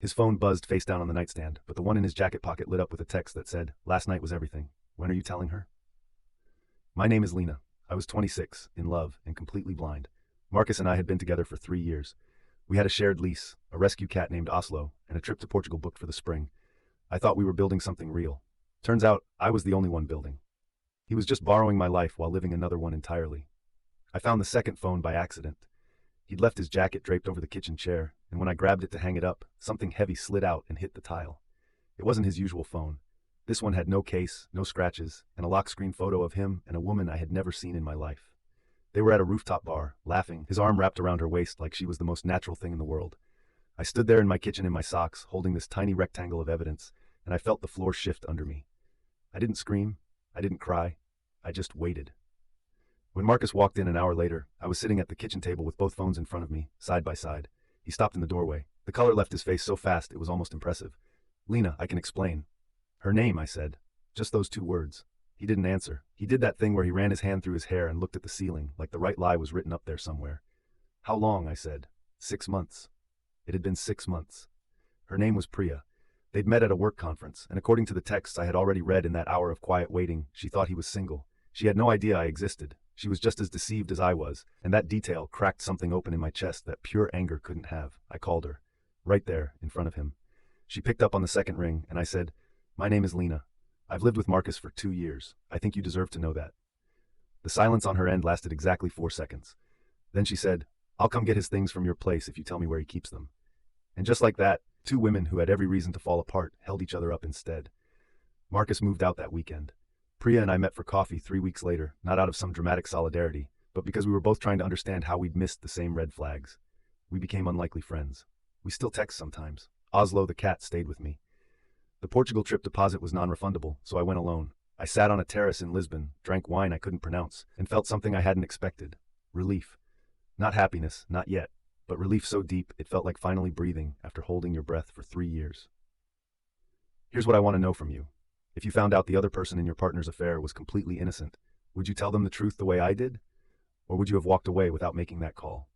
His phone buzzed face down on the nightstand, but the one in his jacket pocket lit up with a text that said, "Last night was everything. When are you telling her?" My name is Lena. I was 26, in love, and completely blind. Marcus and I had been together for 3 years. We had a shared lease, a rescue cat named Oslo, and a trip to Portugal booked for the spring. I thought we were building something real. Turns out, I was the only one building. He was just borrowing my life while living another one entirely. I found the second phone by accident. He'd left his jacket draped over the kitchen chair, and when I grabbed it to hang it up, something heavy slid out and hit the tile. It wasn't his usual phone. This one had no case, no scratches, and a lock screen photo of him and a woman I had never seen in my life. They were at a rooftop bar, laughing, his arm wrapped around her waist like she was the most natural thing in the world. I stood there in my kitchen in my socks, holding this tiny rectangle of evidence, and I felt the floor shift under me. I didn't scream. I didn't cry. I just waited. When Marcus walked in an hour later, I was sitting at the kitchen table with both phones in front of me, side by side. He stopped in the doorway. The color left his face so fast it was almost impressive. "Lena, I can explain." "Her name," I said. Just those 2 words. He didn't answer. He did that thing where he ran his hand through his hair and looked at the ceiling, like the right lie was written up there somewhere. "How long?" I said. 6 months. It had been 6 months. Her name was Priya. They'd met at a work conference, and according to the texts I had already read in that hour of quiet waiting, she thought he was single. She had no idea I existed. She was just as deceived as I was, and that detail cracked something open in my chest that pure anger couldn't have. I called her. Right there, in front of him. She picked up on the second ring, and I said, "My name is Lena. I've lived with Marcus for 2 years. I think you deserve to know that." The silence on her end lasted exactly 4 seconds. Then she said, "I'll come get his things from your place if you tell me where he keeps them." And just like that, 2 women who had every reason to fall apart held each other up instead. Marcus moved out that weekend. Priya and I met for coffee 3 weeks later, not out of some dramatic solidarity, but because we were both trying to understand how we'd missed the same red flags. We became unlikely friends. We still text sometimes. Oslo the cat stayed with me. The Portugal trip deposit was non-refundable, so I went alone. I sat on a terrace in Lisbon, drank wine I couldn't pronounce, and felt something I hadn't expected. Relief. Not happiness, not yet, but relief so deep it felt like finally breathing after holding your breath for 3 years. Here's what I want to know from you. If you found out the other person in your partner's affair was completely innocent, would you tell them the truth the way I did? Or would you have walked away without making that call?